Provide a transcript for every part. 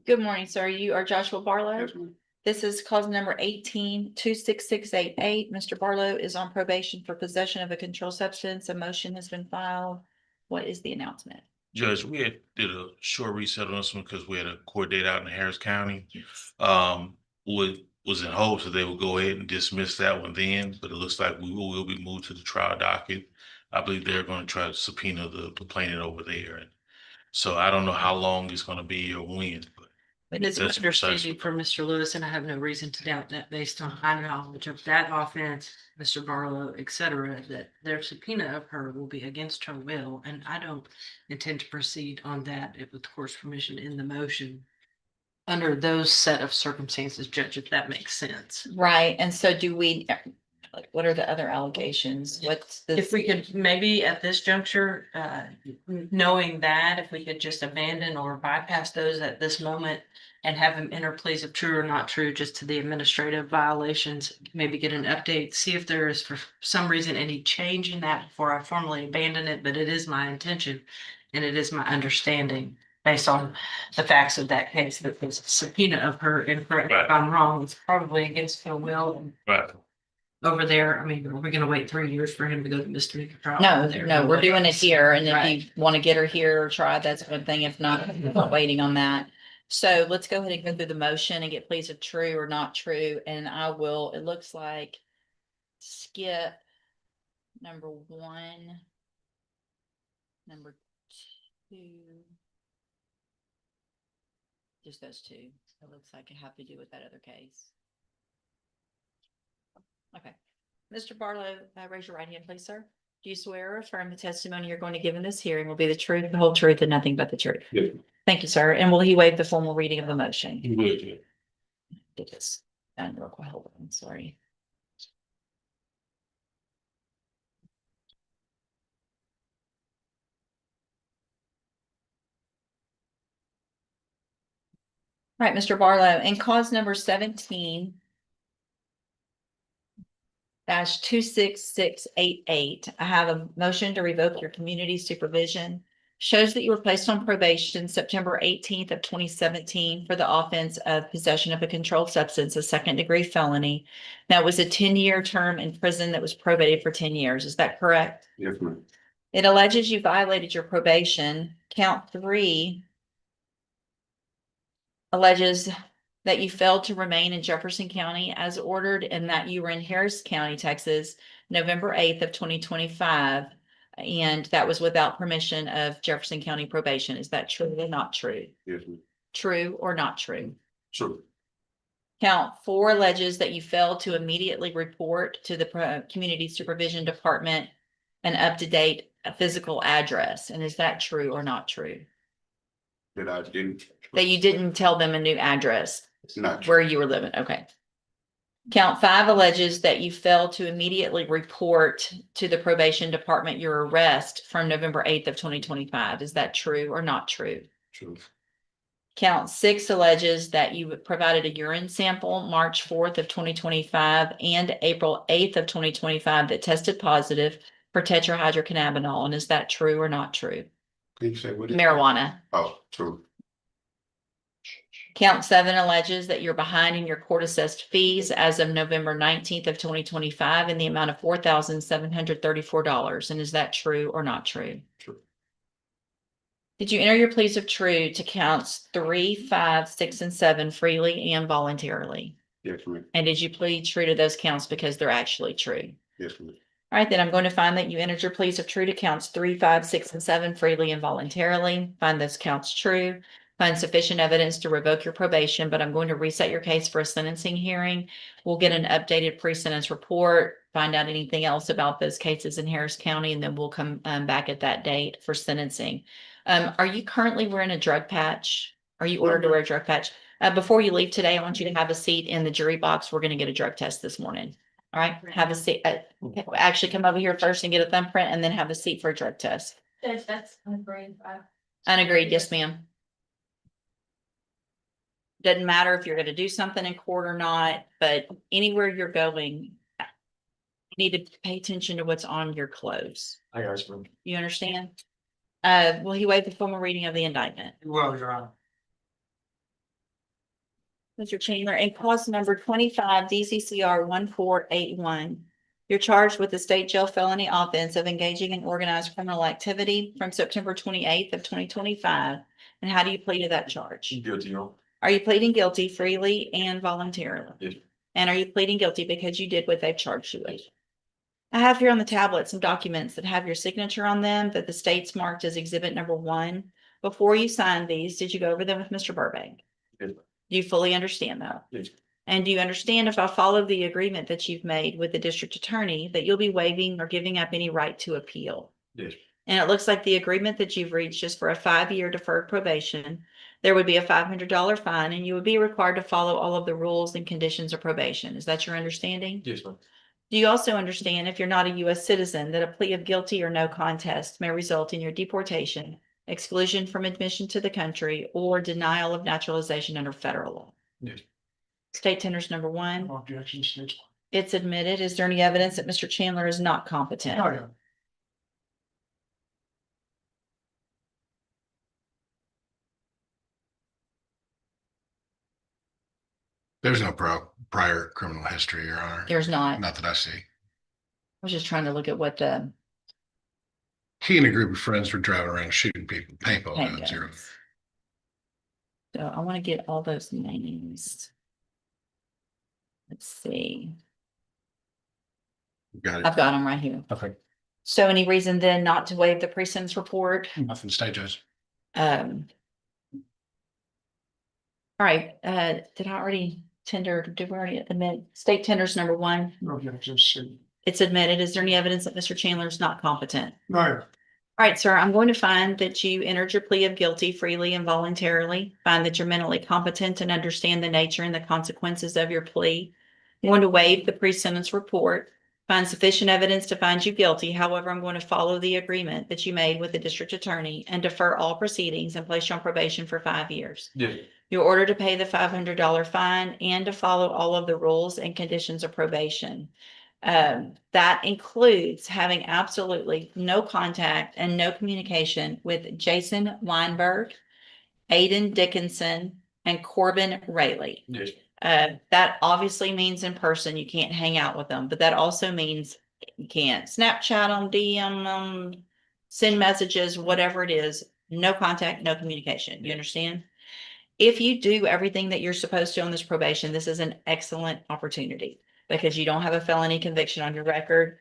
Good morning, sir. You are Joshua Barlow. Yes, ma'am. This is cause number 18-26688. Mr. Barlow is on probation for possession of a controlled substance. A motion has been filed. What is the announcement? Judge, we did a short reset on this one because we had a court date out in Harris County. Was in hopes that they would go ahead and dismiss that one then, but it looks like we will be moved to the trial docket. I believe they're going to try to subpoena the complainant over there. And so I don't know how long it's going to be or when, but It is That's understanding precisely- for Mr. Lewis, and I have no reason to doubt that based on my knowledge of that offense, Mr. Barlow, et cetera, that their subpoena of her will be against her will, and I don't intend to proceed on that with the court's permission in the motion. Under those set of circumstances, Judge, if that makes sense. Right, and so do we, like, what are the other allegations? What's the? If we could maybe at this juncture, knowing that, if we could just abandon or bypass those at this moment and have them enter pleas of true or not true, just to the administrative violations, maybe get an update, see if there is for some reason any change in that before I formally abandon it, but it is my intention and it is my understanding based on the facts of that case, that there's a subpoena of her, and correct me if I'm wrong, it's probably against her will. right. Over there, I mean, are we gonna wait 3 years for him to go to misdemeanor trial? No, over there? no, we're doing it here, and if Right. you want to get her here or try, that's one thing. If not, we're not waiting on that. So let's go ahead and go through the motion and get pleas of true or not true, and I will, it looks like skip number 1, number 2. Just those two. It looks like I have to do with that other case. Okay. Mr. Barlow, raise your right hand, please, sir. Do you swear or affirm the testimony you're going to give in this hearing will be the truth, the whole truth, and nothing but the truth? Yes. Thank you, sir. And will he waive the formal reading of the motion? You would, yeah. Get this done real quick. Hold on, sorry. All right, Mr. Barlow, in cause number 17 26688, I have a motion to revoke your community supervision. Shows that you were placed on probation September 18th of 2017 for the offense of possession of a controlled substance, a second-degree felony. That was a 10-year term in prison that was probated for 10 years. Is that correct? Yes, ma'am. It alleges you violated your probation. Count 3 alleges that you failed to remain in Jefferson County as ordered, and that you were in Harris County, Texas, November 8th of 2025. And that was without permission of Jefferson County probation. Is that true or not true? Yes, ma'am. True or not true? True. Count 4 alleges that you failed to immediately report to the Community Supervision Department an up-to-date physical address. And is that true or not true? That I didn't. That you didn't tell them a new address It's not where true. you were living? Okay. Count 5 alleges that you failed to immediately report to the probation department your arrest from November 8th of 2025. Is that true or not true? True. Count 6 alleges that you provided a urine sample March 4th of 2025 and April 8th of 2025 that tested positive for tetrahydrocannabinol. And is that true or not true? Can you say what? it is? Marijuana. Oh, true. Count 7 alleges that you're behind in your court assessed fees as of November 19th of 2025 in the amount of $4,734. And is that true or not true? True. Did you enter your pleas of true to counts 3, 5, 6, and 7 freely and voluntarily? Yes, ma'am. And did you plead true to those counts because they're actually true? Yes, ma'am. All right, then I'm going to find that you entered your pleas of true to counts 3, 5, 6, and 7 freely and voluntarily. Find those counts true. Find sufficient evidence to revoke your probation, but I'm going to reset your case for a sentencing hearing. We'll get an updated pre-sentence report, find out anything else about those cases in Harris County, and then we'll come back at that date for sentencing. Are you currently wearing a drug patch? Are you ordered to wear a drug patch? Before you leave today, I want you to have a seat in the jury box. We're going to get a drug test this morning. All right, have a seat. Actually, come over here first and get a thumbprint, and then have a seat for a drug test. That's unagreed. Unagreed, yes, ma'am. Doesn't matter if you're going to do something in court or not, but anywhere you're going, you need to pay attention to what's on your clothes. I got you. You understand? Will he waive the formal reading of the indictment? Well, Your Honor. Mr. Chandler, in cause number 25 DCCR 1481. You're charged with the state jail felony offense of engaging in organized criminal activity from September 28th of 2025. And how do you plead to that charge? Guilty, Your Honor. Are you pleading guilty freely and voluntarily? Yes. And are you pleading guilty because you did what they've charged you with? I have here on the tablet some documents that have your signature on them that the state's marked as exhibit number 1. Before you signed these, did you go over them with Mr. Burbank? Yes. Do you fully understand that? Yes. And do you understand if I follow the agreement that you've made with the district attorney that you'll be waiving or giving up any right to appeal? Yes. And it looks like the agreement that you've reached is for a 5-year deferred probation. There would be a $500 fine and you would be required to follow all of the rules and conditions of probation. Is that your understanding? Yes, ma'am. Do you also understand if you're not a U.S. citizen that a plea of guilty or no contest may result in your deportation, exclusion from admission to the country, or denial of naturalization under federal law? Yes. State tenders number 1. Objection, six. It's admitted. Is there any evidence that Mr. Chandler is not competent? Oh, yeah. There's no prior criminal history, Your Honor. There's not. I Not that I see. was just trying to look at what the He and a group of friends were driving around shooting people, paintball paint guns. Your guns. So I want to get all those names. Let's see. Honor. Got it. I've got them right here. Okay. So any reason then not to waive the pre-sentence report? Nothing, state judge. All right, did I already tender, did we already admit state tenders number 1? Objection, six. It's admitted. Is there any evidence that Mr. Chandler is not competent? No. All right, sir, I'm going to find that you entered your plea of guilty freely and voluntarily, find that you're mentally competent and understand the nature and the consequences of your plea. I'm going to waive the pre-sentence report, find sufficient evidence to find you guilty. However, I'm going to follow the agreement that you made with the district attorney and defer all proceedings and place you on probation for 5 years. Yes. You're ordered to pay the $500 fine and to follow all of the rules and conditions of probation. That includes having absolutely no contact and no communication with Jason Weinberg, Aiden Dickinson, and Corbin Rayleigh. Yes. That obviously means in person, you can't hang out with them, but that also means you can't Snapchat them, DM them, send messages, whatever it is, no contact, no communication. You understand? If you do everything that you're supposed to on this probation, this is an excellent opportunity because you don't have a felony conviction on your record.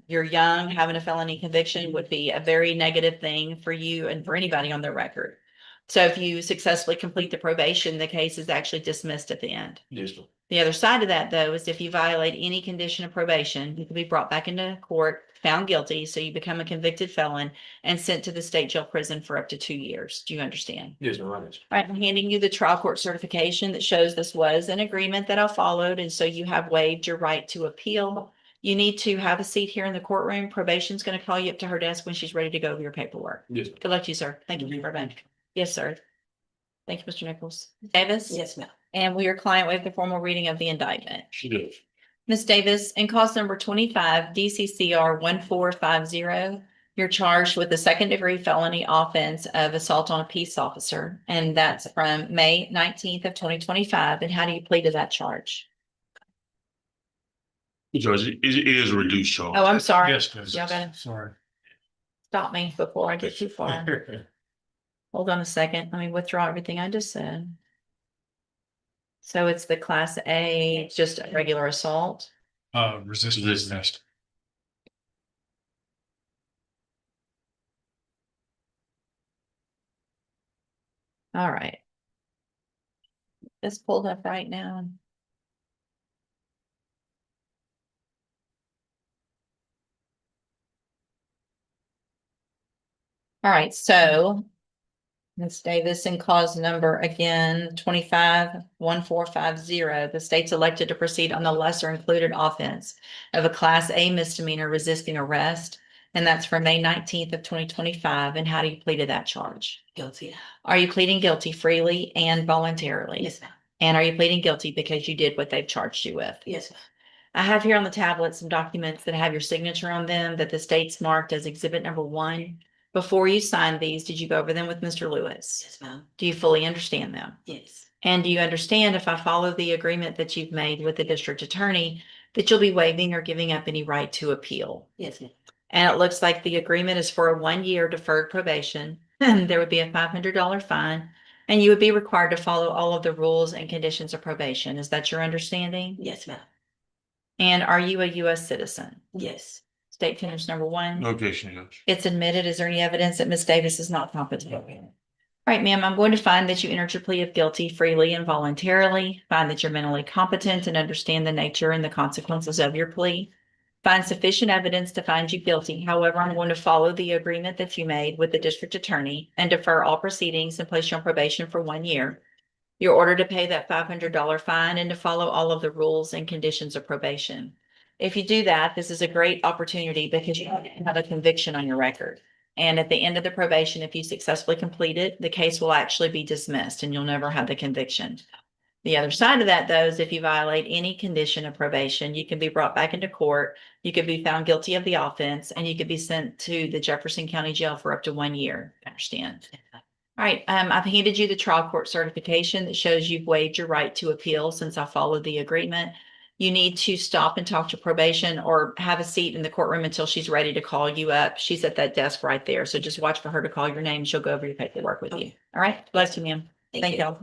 You're young, having a felony conviction would be a very negative thing for you and for anybody on their record. So if you successfully complete the probation, the case is actually dismissed at the end. Yes, ma'am. The other side of that, though, is if you violate any condition of probation, you can be brought back into court, found guilty, so you become a convicted felon and sent to the state jail prison for up to 2 years. Do you understand? Yes, ma'am. I understand. All right, I'm handing you the trial court certification that shows this was an agreement that I followed, and so you have waived your right to appeal. You need to have a seat here in the courtroom. Probation's going to call you up to her desk when she's ready to go over your paperwork. Yes, ma'am. Good luck to you, sir. Thank you, Mr. Burbank. Yes, sir. Thank you, Mr. Nichols. Davis? Yes, ma'am. And will your client waive the formal reading of the indictment? She does. Ms. Davis, in cause number 25 DCCR 1450, you're charged with the second-degree felony offense of assault on a peace officer, and that's from May 19th of 2025. And how do you plead to that charge? Judge, it is a reduced charge. Oh, I'm sorry. Yes, Judge. Y'all gotta Sorry. stop me before I get too far. Hold on a second. Let me withdraw everything I just said. So it's the class A, just a regular assault. Resistance Resistance. arrest. All right. It's pulled up right now. All right, so Ms. Davis, in cause number again, 25-1450, the state's elected to proceed on the lesser included offense of a class A misdemeanor resisting arrest. And that's for May 19th of 2025. And how do you plead to that charge? Guilty. Are you pleading guilty freely and voluntarily? Yes, ma'am. And are you pleading guilty because you did what they've charged you with? Yes, ma'am. I have here on the tablet some documents that have your signature on them that the state's marked as exhibit number 1. Before you signed these, did you go over them with Mr. Lewis? Yes, ma'am. Do you fully understand them? Yes. And do you understand if I follow the agreement that you've made with the district attorney, that you'll be waiving or giving up any right to appeal? Yes, ma'am. And it looks like the agreement is for a 1-year deferred probation. There would be a $500 fine, and you would be required to follow all of the rules and conditions of probation. Is that your understanding? Yes, ma'am. And are you a U.S. citizen? Yes. State finish number one. No objection, Judge. It's admitted. Is there any evidence that Ms. Davis is not competent? All right, ma'am, I'm going to find that you entered your plea of guilty freely and voluntarily, find that you're mentally competent and understand the nature and the consequences of your plea. Find sufficient evidence to find you guilty. However, I'm going to follow the agreement that you made with the district attorney and defer all proceedings and place you on probation for 1 year. You're ordered to pay that $500 fine and to follow all of the rules and conditions of probation. If you do that, this is a great opportunity because you have a conviction on your record. And at the end of the probation, if you successfully complete it, the case will actually be dismissed and you'll never have the conviction. The other side of that, though, is if you violate any condition of probation, you can be brought back into court, you could be found guilty of the offense, and you could be sent to the Jefferson County Jail for up to 1 year. Understand? All right, I've handed you the trial court certification that shows you've waived your right to appeal since I followed the agreement. You need to stop and talk to probation or have a seat in the courtroom until she's ready to call you up. She's at that desk right there. So just watch for her to call your name. She'll go over your paperwork with you. All right, bless you, ma'am. Thank y'all.